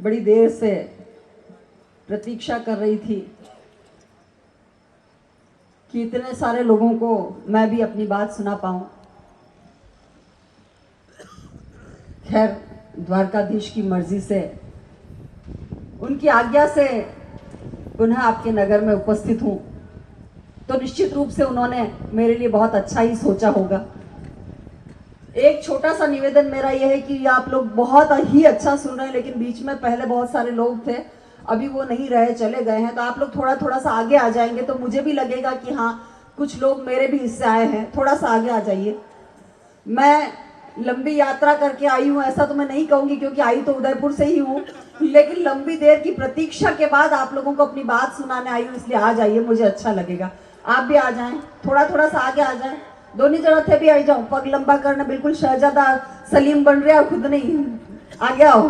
बड़ी देर से प्रतीक्षा कर रही थी कि इतने सारे लोगों को मैं भी अपनी बात सुना पाऊं। खैर, द्वारकाधीश की मर्जी से, उनकी आज्ञा से पुनः आपके नगर में उपस्थित हूं, तो निश्चित रूप से उन्होंने मेरे लिए बहुत अच्छा ही सोचा होगा। एक छोटा सा निवेदन मेरा यह है कि आप लोग बहुत ही अच्छा सुन रहे हैं, लेकिन बीच में पहले बहुत सारे लोग थे, अभी वो नहीं रहे, चले गए हैं। तो आप लोग थोड़ा थोड़ा सा आगे आ जाएंगे तो मुझे भी लगेगा कि हाँ, कुछ लोग मेरे भी हिस्से आए हैं। थोड़ा सा आगे आ जाइए। मैं लंबी यात्रा करके आई हूँ ऐसा तो मैं नहीं कहूंगी, क्योंकि आई तो उदयपुर से ही हूँ, लेकिन लंबी देर की प्रतीक्षा के बाद आप लोगों को अपनी बात सुनाने आई हूँ, इसलिए आ जाइए, मुझे अच्छा लगेगा। आप भी आ जाएं, थोड़ा थोड़ा सा आगे आ जाएं। दोनों जगह थे भी आ जाओ, पग लंबा करना, बिल्कुल शहजादा सलीम बन रहे हो, खुद नहीं, आगे आओ।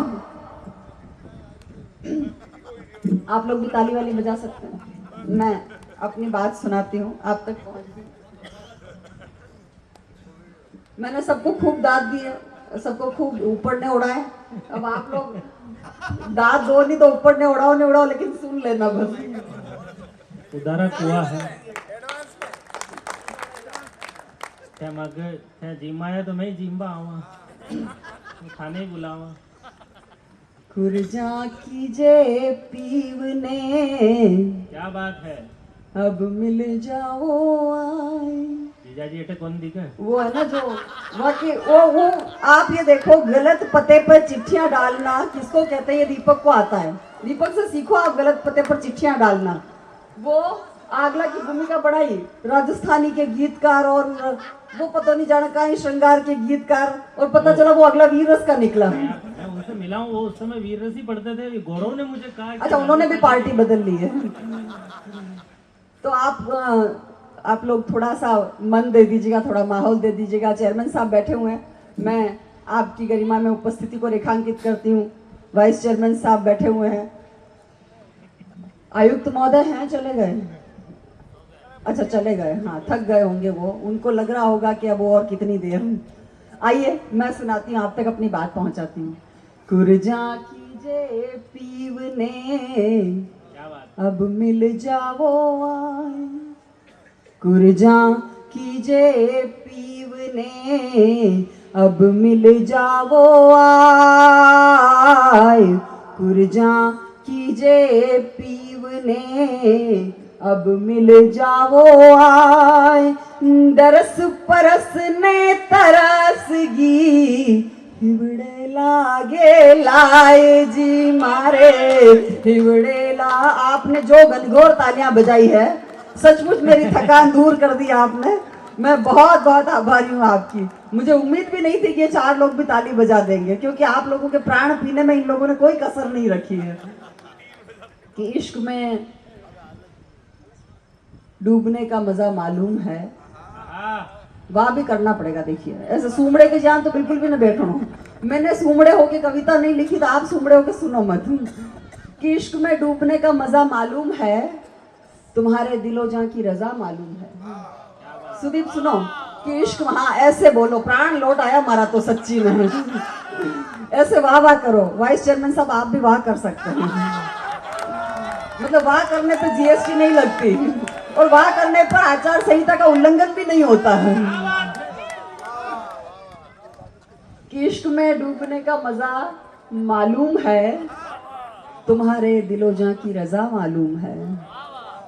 आप लोग भी ताली वाली बजा सकते हैं। मैं अपनी बात सुनाती हूँ, आप तक पहुंचती हूँ। मैंने सबको खूब दाद दी है, सबको खूब ऊपर ने उड़ाए। अब आप लोग दाद दो नहीं तो ऊपर ने उड़ाओ, लेकिन सुन लेना बस। उदारक हुआ है क्या मगर क्या जिम आया तो मैं जिम्बा आवा खाने ही बुलावा। खुरजा कीजे पीवने, क्या बात है, अब मिल जाओ आए। जीजा जी एटे कौन दिखे? वो है ना जो वो आप ये देखो, गलत पते पर चिट्ठियां डालना किसको कहते हैं, ये दीपक को आता है। दीपक से सीखो आप गलत पते पर चिट्ठियां डालना। वो आगला की भूमिका बढ़ाई, राजस्थानी के गीतकार, और वो पता नहीं जाना कहाँ श्रृंगार के गीतकार, और पता चला वो अगला वीररस का निकला। मैं उनसे मिला हूँ, वो उस समय वीररस ही पढ़ते थे। गौरव ने मुझे कहा अच्छा, उन्होंने भी पार्टी बदल ली है। तो आप लोग थोड़ा सा मन दे दीजिएगा, थोड़ा माहौल दे दीजिएगा। चेयरमैन साहब बैठे हुए हैं, मैं आपकी गरिमा में उपस्थिति को रेखांकित करती हूँ। वाइस चेयरमैन साहब बैठे हुए हैं। आयुक्त महोदय हैं, चले गए? अच्छा, चले गए, हाँ, थक गए होंगे वो, उनको लग रहा होगा कि अब वो और कितनी देर। आइए मैं सुनाती हूँ, आप तक अपनी बात पहुंचाती हूँ। कुरजा कीजे पीवने, अब मिल जाओ आए। कुरजा कीजे पीवने, अब मिल जाओ आए। कुरजा कीजे पीवने, अब मिल जाओ आए। दरस परस ने तरसगी, हिवड़े लागे लाए जी मारे, हिवड़े ला। आपने जो घनघोर तालियां बजाई है, सचमुच मेरी थकान दूर कर दी आपने। मैं बहुत बहुत आभारी हूँ आपकी। मुझे उम्मीद भी नहीं थी कि ये 4 लोग भी ताली बजा देंगे, क्योंकि आप लोगों के प्राण पीने में इन लोगों ने कोई कसर नहीं रखी है। कि इश्क में डूबने का मजा मालूम है, वहां भी करना पड़ेगा। देखिए, ऐसे सूमड़े के जान तो बिल्कुल भी ना बैठो। मैंने सूमड़े होके कविता नहीं लिखी, तो आप सूमड़े होके सुनो मत। कि इश्क में डूबने का मजा मालूम है, तुम्हारे दिलो जान की रजा मालूम है। सुदीप सुनो कि इश्क, हाँ ऐसे बोलो, प्राण लौट आया हमारा तो सच्ची में। ऐसे वाह वाह करो। वाइस चेयरमैन साहब, आप भी वाह कर सकते हैं। मतलब वाह करने पे जीएसटी नहीं लगती, और वाह करने पर आचार संहिता का उल्लंघन भी नहीं होता है। कि इश्क में डूबने का मजा मालूम है, तुम्हारे दिलो जां की रजा मालूम है।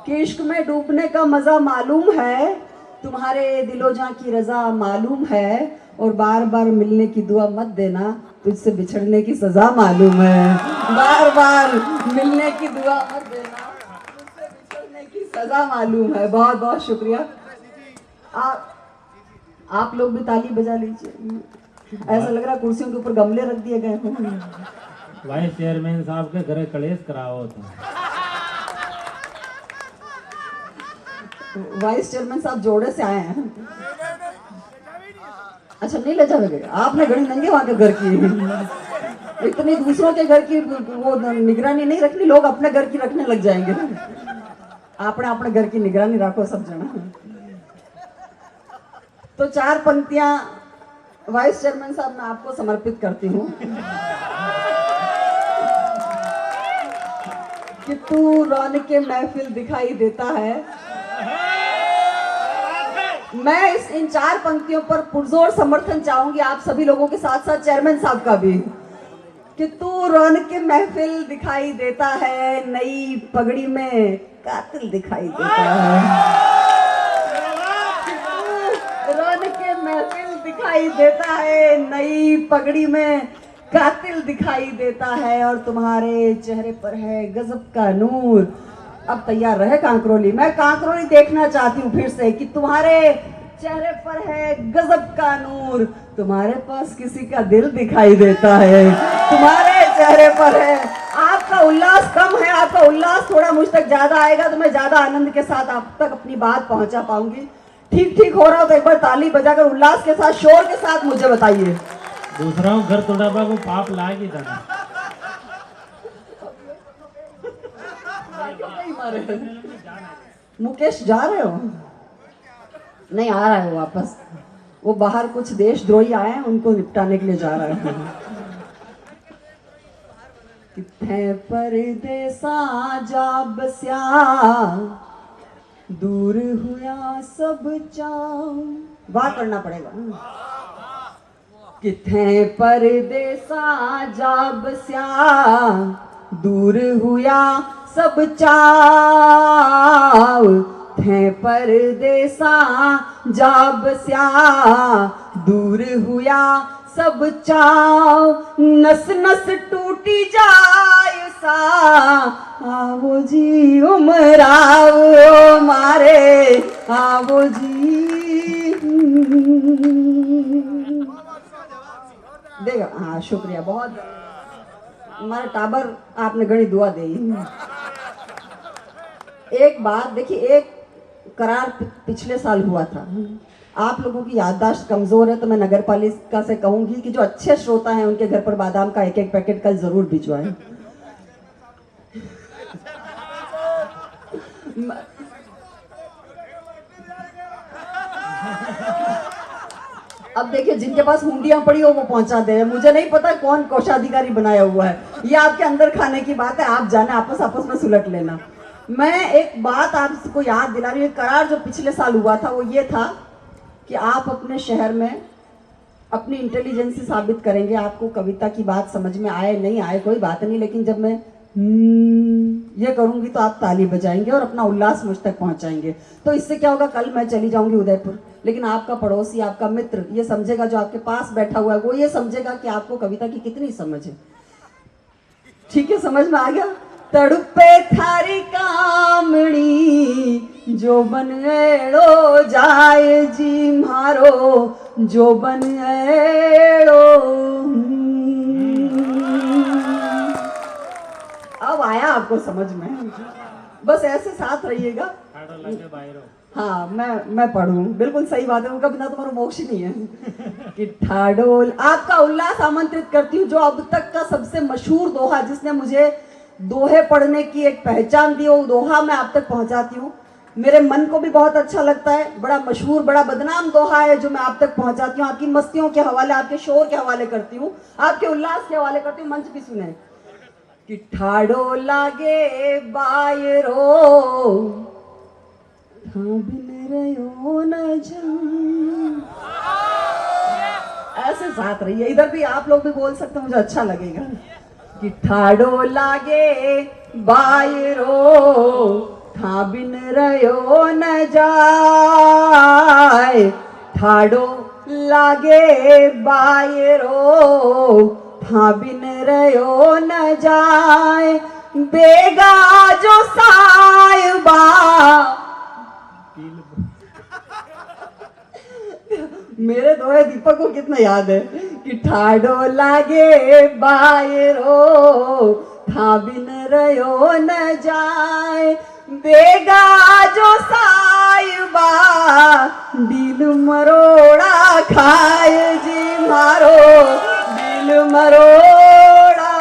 कि इश्क में डूबने का मजा मालूम है, तुम्हारे दिलो जां की रजा मालूम है। और बार बार मिलने की दुआ मत देना, तुझसे बिछड़ने की सजा मालूम है। बार बार मिलने की दुआ मत देना, तुझसे बिछड़ने की सजा मालूम है। बहुत बहुत शुक्रिया। आप लोग भी ताली बजा लीजिए। ऐसा लग रहा है कुर्सियों के ऊपर गमले रख दिए गए हैं। वाइस चेयरमैन साहब के घरे कलेश कराओ तो। वाइस चेयरमैन साहब जोड़े से आए हैं। अच्छा, नहीं ले जाओगे? आपने घड़ी नंगे वहां के घर की, इतनी दूसरों के घर की वो निगरानी नहीं रखनी, लोग अपने घर की रखने लग जाएंगे। आपने अपने घर की निगरानी रखो सब जना। तो 4 पंक्तियां वाइस चेयरमैन साहब मैं आपको समर्पित करती हूँ। कि तू रौनक के महफिल दिखाई देता है। मैं इन 4 पंक्तियों पर पुरजोर समर्थन चाहूंगी आप सभी लोगों के साथ साथ चेयरमैन साहब का भी, कि तू रौनक के महफिल दिखाई देता है, नई पगड़ी में कातिल दिखाई देता है। रौनक के महफिल दिखाई देता है, नई पगड़ी में कातिल दिखाई देता है, और तुम्हारे चेहरे पर है गजब का नूर। अब तैयार रहे कांकरोली, मैं कांकरोली देखना चाहती हूँ फिर से कि तुम्हारे चेहरे पर है गजब का नूर, तुम्हारे पास किसी का दिल दिखाई देता है, तुम्हारे चेहरे पर है। आपका उल्लास कम है, आपका उल्लास थोड़ा मुझ तक ज्यादा आएगा तो मैं ज्यादा आनंद के साथ आप तक अपनी बात पहुंचा पाऊंगी। ठीक ठीक हो रहा हो तो एक बार ताली बजाकर उल्लास के साथ शोर के साथ मुझे बताइए। दूसरा घर तोड़ा बाबू पाप लागी था। मुकेश जा रहे हो? नहीं, आ रहा है वापस। वो बाहर कुछ देशद्रोही आए हैं, उनको निपटाने के लिए जा रहा है। कितने परदेसा जा बस्या, दूर हुआ सब चाव। वाह करना पड़ेगा। कितने परदेसा जा बस्या, दूर हुआ सब चाव। थे परदेसा जा बस्या, दूर हुआ सब चाव। नस नस टूटी जाए सा, आवो जी उमराओ मारे, आवो जी। देगा, हाँ शुक्रिया बहुत। हमारा टाबर आपने घड़ी दुआ दी। एक बात देखिए, एक करार पिछले साल हुआ था। आप लोगों की याददाश्त कमजोर है तो मैं नगर पालिका से कहूंगी कि जो अच्छे श्रोता हैं उनके घर पर बादाम का 1-1 पैकेट कल जरूर भिजवाएं। अब देखिए, जिनके पास हुंडियां पड़ी हो वो पहुंचा दे। मुझे नहीं पता कौन कोषाधिकारी बनाया हुआ है, ये आपके अंदर खाने की बात है, आप जाने आपस में सुलट लेना। मैं एक बात आपको याद दिला रही हूँ। करार जो पिछले साल हुआ था वो ये था कि आप अपने शहर में अपनी इंटेलिजेंसी साबित करेंगे। आपको कविता की बात समझ में आए नहीं आए कोई बात नहीं, लेकिन जब मैं ये करूंगी तो आप ताली बजाएंगे और अपना उल्लास मुझ तक पहुंचाएंगे। तो इससे क्या होगा, कल मैं चली जाऊंगी उदयपुर, लेकिन आपका पड़ोसी, आपका मित्र ये समझेगा, जो आपके पास बैठा हुआ है वो ये समझेगा कि आपको कविता की कितनी समझ है। ठीक है, समझ में आ गया? तड़पे थारी कामड़ी, जो बन एड़ो जाए जी मारो, जो बन एड़ो। अब आया आपको समझ में? बस ऐसे साथ रहिएगा। हाँ, मैं पढ़ूं, बिल्कुल सही बात है, उनका बिना तुम्हारा मोक्ष ही नहीं है। कि ठाडोल, आपका उल्लास आमंत्रित करती हूँ। जो अब तक का सबसे मशहूर दोहा, जिसने मुझे दोहे पढ़ने की एक पहचान दी, वो दोहा मैं आप तक पहुंचाती हूँ। मेरे मन को भी बहुत अच्छा लगता है। बड़ा मशहूर, बड़ा बदनाम दोहा है जो मैं आप तक पहुंचाती हूँ। आपकी मस्तियों के हवाले, आपके शोर के हवाले करती हूँ, आपके उल्लास के हवाले करती हूँ। मंच भी सुने। कि ठाडो लागे बायरो, बिन रयो न जान। ऐसे साथ रहिए। इधर भी आप लोग भी बोल सकते हैं, मुझे अच्छा लगेगा। कि ठाडो लागे बायरो, था बिन रयो न जाए। ठाडो लागे बायरो, था बिन रयो न जाए। बेगा जो साहिबा, मेरे दोहे दीपक को कितना याद है। कि ठाडो लागे बायरो, था बिन रयो न जाए। बेगा जो साहिबा, दिल मरोड़ा खाए जी मारो, दिल मरोड़ा।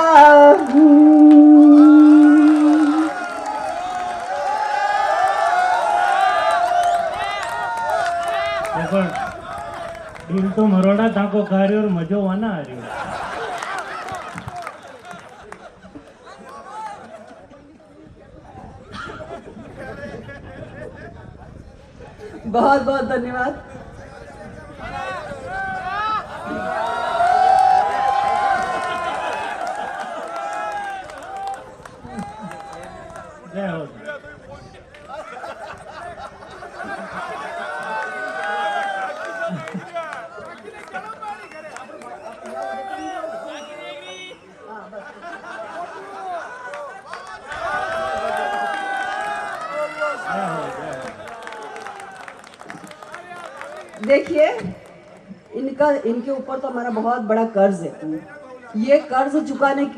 दिल तो मरोड़ा ताको खा रही और मजो वाना आ रही। बहुत बहुत धन्यवाद। जय हो। देखिए, इनके ऊपर तो हमारा बहुत बड़ा कर्ज है। ये कर्ज चुकाने की